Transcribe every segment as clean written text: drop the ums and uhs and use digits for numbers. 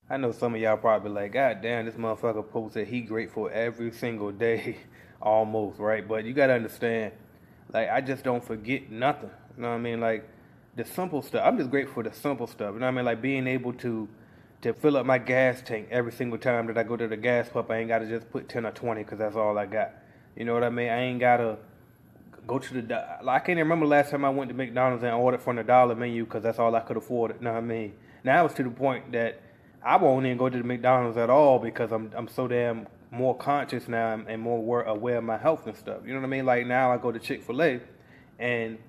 I know some of y'all probably like, God damn, this motherfucker posted he grateful every single day, almost, right? But you gotta understand, like, I just don't forget nothing. You know what I mean? Like, the simple stuff. I'm just grateful for the simple stuff. You know what I mean? Like being able to fill up my gas tank every single time that I go to the gas pump. I ain't gotta just put 10 or 20 because that's all I got. You know what I mean? I ain't gotta go to the. Like, I can't even remember the last time I went to McDonald's and ordered from the dollar menu because that's all I could afford. You know what I mean? Now it's to the point that I won't even go to the McDonald's at all because I'm so damn more conscious now and more aware of my health and stuff. You know what I mean? Like now I go to Chick-fil-A, and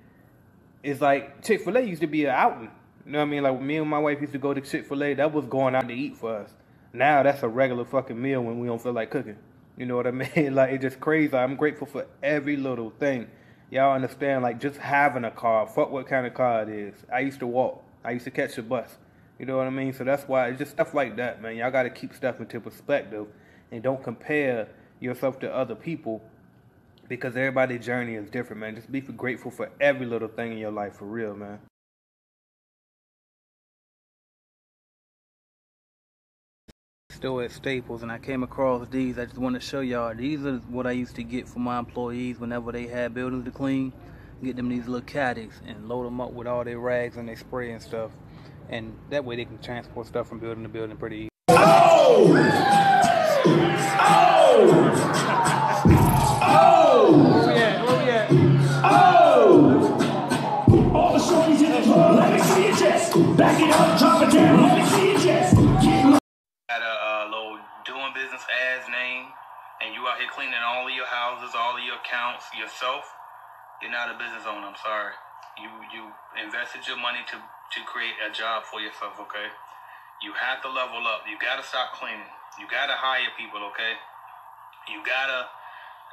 it's like Chick-fil-A used to be an outing. You know what I mean? Like me and my wife used to go to Chick-fil-A. That was going out to eat for us. Now that's a regular fucking meal when we don't feel like cooking. You know what I mean? Like it's just crazy. I'm grateful for every little thing. Y'all understand? Like just having a car. Fuck what kind of car it is. I used to walk. I used to catch a bus. You know what I mean? So that's why it's just stuff like that, man. Y'all got to keep stuff into perspective and don't compare yourself to other people because everybody's journey is different, man. Just be grateful for every little thing in your life, for real, man. Still at Staples, and I came across these. I just want to show y'all. These are what I used to get for my employees whenever they had buildings to clean. Get them these little caddies and load them up with all their rags and their spray and stuff. And that way they can transport stuff from building to building pretty easy. Oh! Oh! Oh! Where we at? Where we at? Oh! All the shorties in the club, let me see your chest. Back it up, drop it down, let me see your chest. Got a little doing business as name, and you out here cleaning all of your houses, all of your accounts yourself. You're not a business owner, I'm sorry. You invested your money to create a job for yourself, okay? You have to level up. You gotta stop cleaning. You gotta hire people, okay? You gotta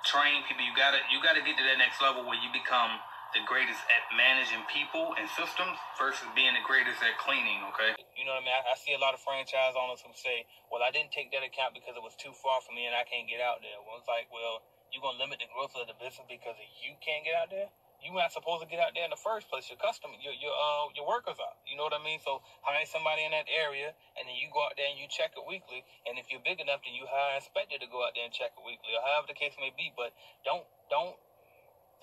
train people. You gotta get to that next level where you become the greatest at managing people and systems versus being the greatest at cleaning, okay? You know what I mean? I see a lot of franchise owners who say, well, I didn't take that account because it was too far from me and I can't get out there. Well, it's like, well, you're gonna limit the growth of the business because you can't get out there? You're not supposed to get out there in the first place. Your customer, your workers are. You know what I mean? So hire somebody in that area, and then you go out there and you check it weekly. And if you're big enough, then you hire an inspector to go out there and check it weekly, or however the case may be. But don't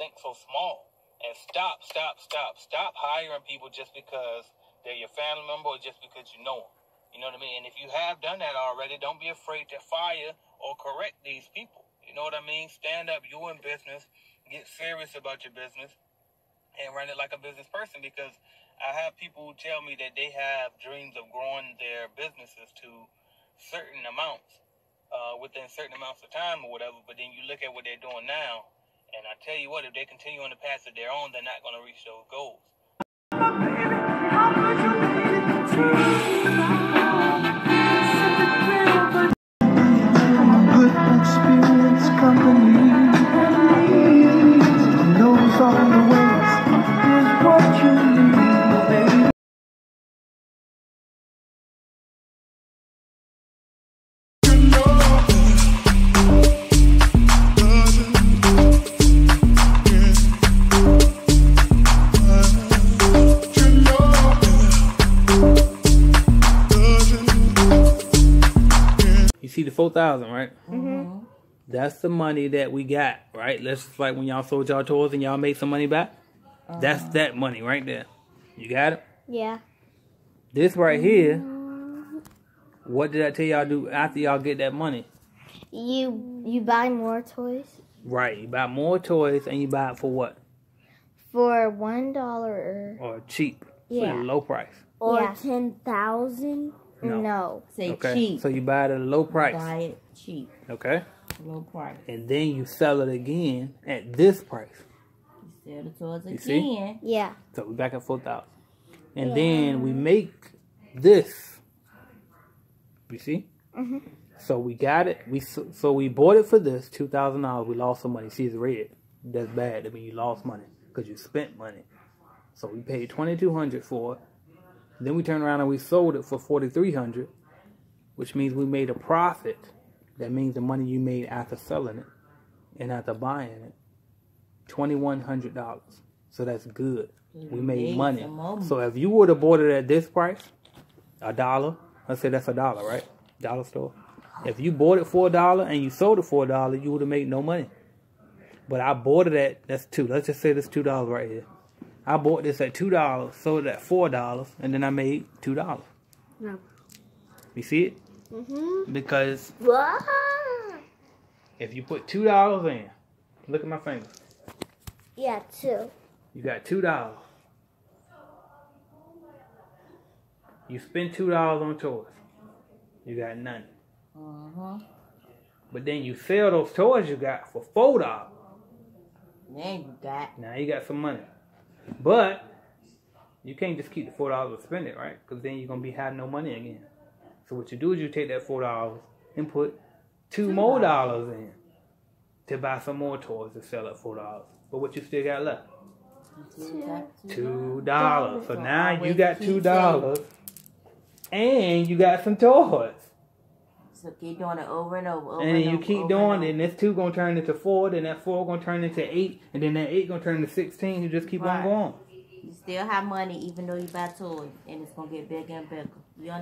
think so small. And stop hiring people just because they're your family member or just because you know them. You know what I mean? And if you have done that already, don't be afraid to fire or correct these people. You know what I mean? Stand up. You're in business. Get serious about your business and run it like a business person, because I have people who tell me that they have dreams of growing their businesses to certain amounts within certain amounts of time or whatever, but then you look at what they're doing now, and I tell you what, if they continue on the path that they're on, they're not going to reach those goals. Good experience company. You see the 4,000, right? Mm-hmm. That's the money that we got, right? Let's like when y'all sold y'all toys and y'all made some money back. That's that money right there. You got it? Yeah. This right here, what did I tell y'all do after y'all get that money? You buy more toys. Right. You buy more toys and you buy it for what? For $1. Or cheap. Yeah. For a low price. Or 10,000. No. Say cheap. So you buy it at a low price. Buy it cheap. Okay. Low price. And then you sell it again at this price. You sell the toys again. See? Yeah. So we back at 4,000. And then we make this. You see? Mm-hmm. So we got it. So we bought it for this $2,000. We lost some money. See, it's red. That's bad. I mean, you lost money because you spent money. So we paid $2,200 for it. Then we turned around and we sold it for $4,300, which means we made a profit. That means the money you made after selling it and after buying it, $2,100. So that's good. We made money. So if you would have bought it at this price, $1, let's say that's $1, right? Dollar store. If you bought it for $1 and you sold it for $1, you would have made no money. But I bought it at, that's $2. Let's just say this $2 right here. I bought this at $2, sold it at $4, and then I made $2. No. You see it? Mm-hmm. Because What? if you put $2 in, look at my fingers. Yeah, 2. You got $2. You spend $2 on toys. You got none. But then you sell those toys you got for $4. Now you got some money. But you can't just keep the $4 and spend it, right? Because then you're going to be having no money again. So what you do is you take that $4 and put $2 more in to buy some more toys to sell at $4. But what you still got left? $2. So now you got $2 and you got some toys. So keep doing it over and over. And then you keep doing it, and this 2 gonna turn into 4, then that 4 gonna turn into 8, and then that 8 gonna turn into 16. You just keep on going. You still have money even though you buy toys, and it's gonna get bigger and bigger.